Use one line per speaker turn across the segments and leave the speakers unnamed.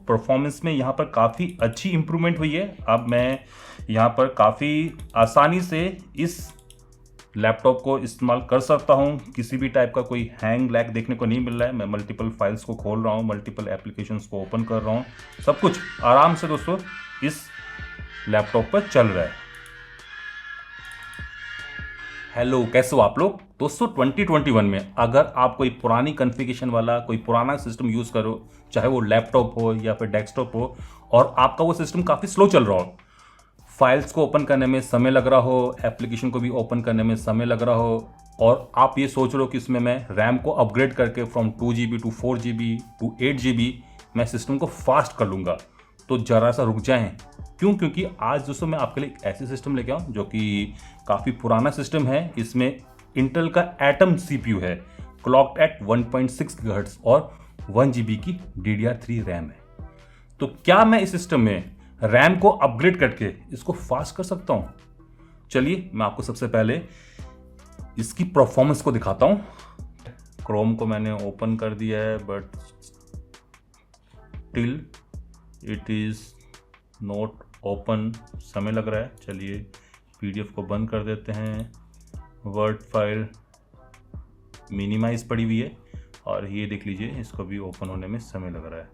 Performance में यहाँ पर काफ़ी अच्छी इम्प्रूवमेंट हुई है। अब मैं यहाँ पर काफ़ी आसानी से इस लैपटॉप को इस्तेमाल कर सकता हूँ। किसी भी टाइप का कोई हैंग लैग देखने को नहीं मिल रहा है। मैं मल्टीपल फाइल्स को खोल रहा हूँ, मल्टीपल एप्लीकेशंस को ओपन कर रहा हूँ, सब कुछ आराम से दोस्तों इस लैपटॉप पर चल रहा है। हेलो, कैसे हो आप लोग दोस्तों। 2021 में अगर आप कोई पुरानी कॉन्फ़िगरेशन वाला कोई पुराना सिस्टम यूज़ करो, चाहे वो लैपटॉप हो या फिर डेस्कटॉप हो, और आपका वो सिस्टम काफ़ी स्लो चल रहा हो, फाइल्स को ओपन करने में समय लग रहा हो, एप्लीकेशन को भी ओपन करने में समय लग रहा हो, और आप ये सोच रहे हो कि इसमें मैं रैम को अपग्रेड करके from 2 GB to 4 GB to 8 GB मैं सिस्टम को फास्ट कर लूँगा, तो ज़रा सा रुक जाएं। क्यों? क्योंकि आज दोस्तों मैं आपके लिए एक ऐसी सिस्टम लेके आऊँ जो कि काफ़ी पुराना सिस्टम है। इसमें इंटेल का एटम CPU है, क्लॉक्ड एट 1.6 GHz और 1 GB की DDR3 रैम है। तो क्या मैं इस सिस्टम में रैम को अपग्रेड करके इसको फास्ट कर सकता हूँ? चलिए मैं आपको सबसे पहले इसकी परफॉर्मेंस को दिखाता हूँ। क्रोम को मैंने ओपन कर दिया है, but till it is note open, समय लग रहा है। चलिए PDF को बंद कर देते हैं। वर्ड फाइल मिनिमाइज पड़ी हुई है, और ये देख लीजिए इसको भी ओपन होने में समय लग रहा है।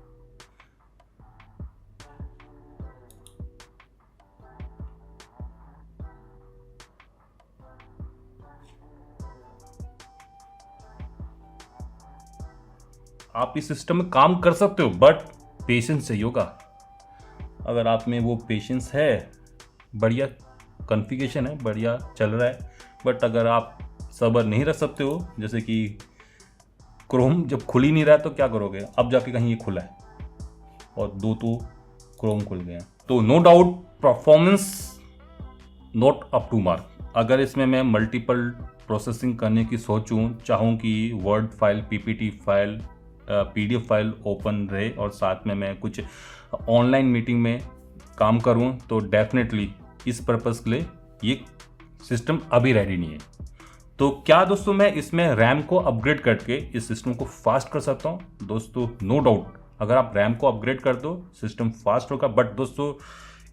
आप इस सिस्टम में काम कर सकते हो, बट पेशेंस चाहिए होगा। अगर आप में वो पेशेंस है, बढ़िया कॉन्फ़िगरेशन है, बढ़िया चल रहा है, बट अगर आप सब्र नहीं रख सकते हो, जैसे कि क्रोम जब खुल ही नहीं रहा है तो क्या करोगे, अब जाके कहीं ये खुला है और दो तो क्रोम खुल गए हैं, तो no doubt performance not up to mark. अगर इसमें मैं मल्टीपल प्रोसेसिंग करने की चाहूँ कि word file, PPT file, PDF file open रहे और साथ में मैं कुछ ऑनलाइन मीटिंग में काम करूं, तो डेफिनेटली इस पर्पज़ के लिए ये सिस्टम अभी रेडी नहीं है। तो क्या दोस्तों मैं इसमें रैम को अपग्रेड करके इस सिस्टम को फास्ट कर सकता हूं? दोस्तों नो डाउट, अगर आप रैम को अपग्रेड कर दो सिस्टम फास्ट होगा, बट दोस्तों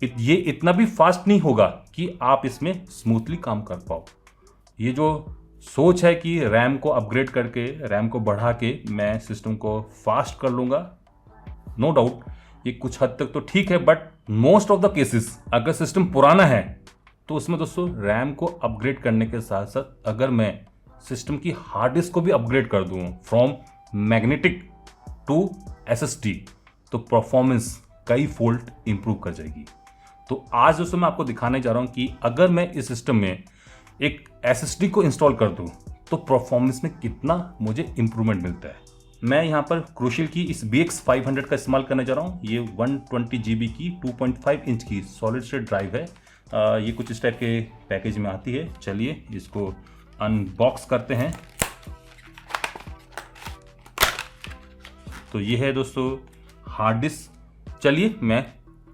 ये इतना भी फास्ट नहीं होगा कि आप इसमें स्मूथली काम कर पाओ। ये जो सोच है कि रैम को अपग्रेड करके, रैम को बढ़ा के मैं सिस्टम को फास्ट कर लूँगा, नो डाउट ये कुछ हद तक तो ठीक है, but most of the cases अगर सिस्टम पुराना है तो उसमें दोस्तों रैम को अपग्रेड करने के साथ साथ अगर मैं सिस्टम की हार्ड डिस्क को भी अपग्रेड कर दूँ फ्रॉम मैग्नेटिक टू SSD, तो परफॉर्मेंस कई फोल्ड इंप्रूव कर जाएगी। तो आज दोस्तों मैं आपको दिखाने जा रहा हूँ कि अगर मैं इस सिस्टम में एक SSD को इंस्टॉल कर दूं तो परफॉर्मेंस में कितना मुझे इंप्रूवमेंट मिलता है। मैं यहाँ पर क्रूशियल की इस BX 500 का इस्तेमाल करने जा रहा हूँ। ये 120 GB की 2.5 इंच की सॉलिड स्टेट ड्राइव है। ये कुछ इस टाइप के पैकेज में आती है। चलिए इसको अनबॉक्स करते हैं। तो ये है दोस्तों हार्ड डिस्क। चलिए मैं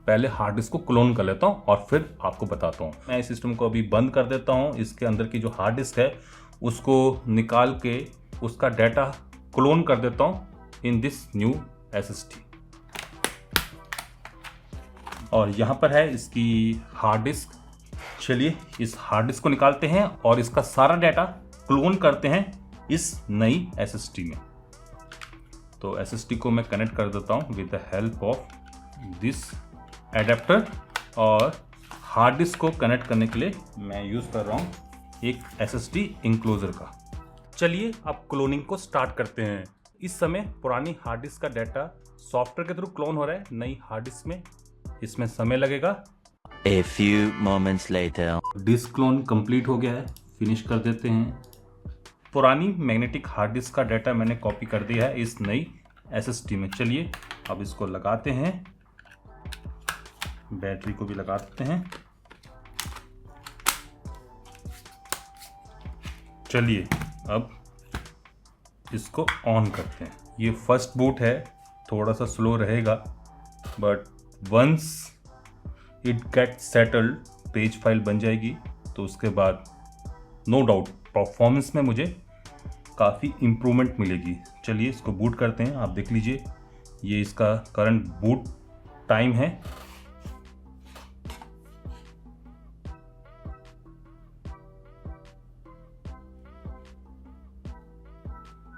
पहले हार्ड डिस्क को क्लोन कर लेता हूं और फिर आपको बताता हूं। मैं इस सिस्टम को अभी बंद कर देता हूं। इसके अंदर की जो हार्ड डिस्क है उसको निकाल के उसका डाटा क्लोन कर देता हूं इन दिस न्यू SSD। और यहाँ पर है इसकी हार्ड डिस्क। चलिए इस हार्ड डिस्क को निकालते हैं और इसका सारा डाटा क्लोन करते हैं इस नई SSD में। तो SSD को मैं कनेक्ट कर देता हूं with the help of this adapter, और हार्ड डिस्क को कनेक्ट करने के लिए मैं यूज़ कर रहा हूँ एक SSD इंक्लोजर का। चलिए अब क्लोनिंग को स्टार्ट करते हैं। इस समय पुरानी हार्ड डिस्क का डाटा सॉफ्टवेयर के थ्रू क्लोन हो रहा है नई हार्ड डिस्क में। इसमें समय लगेगा।
A few moments later.
Disk clone complete हो गया है, फिनिश कर देते हैं। पुरानी मैग्नेटिक हार्ड डिस्क का डाटा मैंने कॉपी कर दिया है इस नई SSD में। चलिए अब इसको लगाते हैं, बैटरी को भी लगा देते हैं। चलिए अब इसको ऑन करते हैं। ये फर्स्ट बूट है, थोड़ा सा स्लो रहेगा, but once it get settled page file बन जाएगी, तो उसके बाद नो डाउट परफॉर्मेंस में मुझे काफ़ी इम्प्रूवमेंट मिलेगी। चलिए इसको बूट करते हैं। आप देख लीजिए ये इसका करंट बूट टाइम है।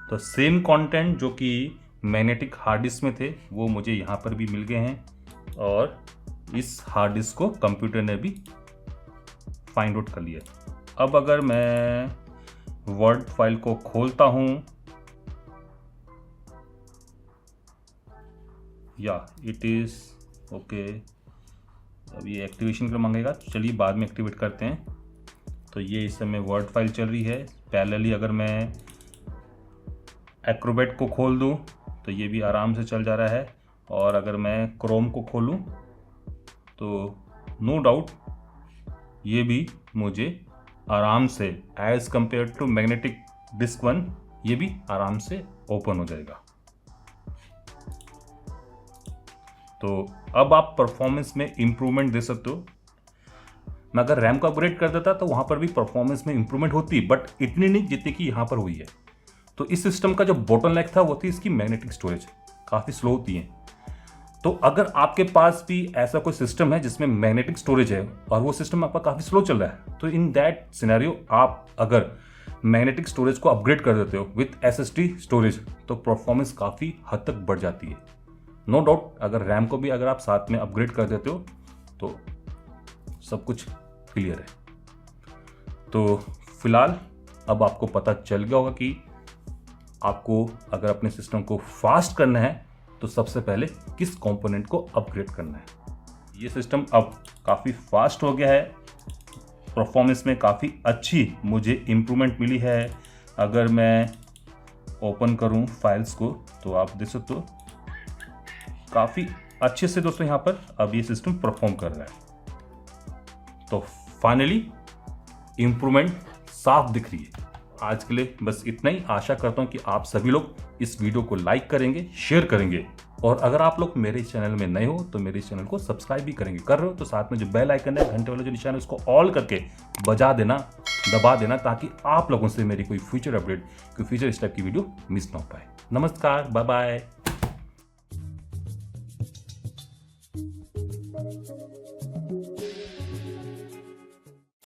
तो सेम कंटेंट जो कि मैग्नेटिक हार्ड डिस्क में थे वो मुझे यहाँ पर भी मिल गए हैं और इस हार्ड डिस्क को कंप्यूटर ने भी फाइंड आउट कर लिया। अब अगर मैं वर्ड फाइल को खोलता हूँ या इट इज़ ओके, अब ये एक्टिवेशन का मांगेगा तो चलिए बाद में एक्टिवेट करते हैं। तो ये इस समय वर्ड फाइल चल रही है। पैरेलली अगर मैं एक्रोबैट को खोल दूँ तो ये भी आराम से चल जा रहा है, और अगर मैं क्रोम को खोलूँ तो नो डाउट ये भी मुझे आराम से as compare to magnetic disk 1 ये भी आराम से ओपन हो जाएगा। तो अब आप परफॉर्मेंस में इम्प्रूवमेंट दे सकते हो। मैं अगर रैम को अपग्रेड कर देता तो वहाँ पर भी परफॉर्मेंस में इम्प्रूवमेंट होती, बट इतनी नहीं जितनी कि यहाँ पर हुई है। तो इस सिस्टम का जो बोटलनेक था वो थी इसकी मैग्नेटिक स्टोरेज, काफ़ी स्लो होती है। तो अगर आपके पास भी ऐसा कोई सिस्टम है जिसमें मैग्नेटिक स्टोरेज है और वो सिस्टम आपका काफ़ी स्लो चल रहा है, तो इन दैट सिनेरियो आप अगर मैग्नेटिक स्टोरेज को अपग्रेड कर देते हो विथ एसएसडी स्टोरेज तो परफॉर्मेंस काफ़ी हद तक बढ़ जाती है। नो डाउट अगर रैम को भी अगर आप साथ में अपग्रेड कर देते हो तो सब कुछ क्लियर है। तो फिलहाल अब आपको पता चल गया होगा कि आपको अगर अपने सिस्टम को फास्ट करना है तो सबसे पहले किस कंपोनेंट को अपग्रेड करना है। ये सिस्टम अब काफ़ी फास्ट हो गया है, परफॉर्मेंस में काफ़ी अच्छी मुझे इम्प्रूवमेंट मिली है। अगर मैं ओपन करूं फाइल्स को तो आप देख सकते हो काफ़ी अच्छे से दोस्तों यहाँ पर अब ये सिस्टम परफॉर्म कर रहा है। तो फाइनली इम्प्रूवमेंट साफ दिख रही है। आज के लिए बस इतना ही। आशा करता हूँ कि आप सभी लोग इस वीडियो को लाइक करेंगे, शेयर करेंगे, और अगर आप लोग मेरे चैनल में नए हो तो मेरे चैनल को सब्सक्राइब भी करेंगे। कर रहे हो तो साथ में जो बेल आइकन है, घंटे वाला जो निशान है, उसको ऑल करके बजा देना, दबा देना, ताकि आप लोगों से मेरी कोई फ्यूचर अपडेट, कोई फ्यूचर इस टाइप की वीडियो मिस ना हो पाए। नमस्कार, बाय बाय।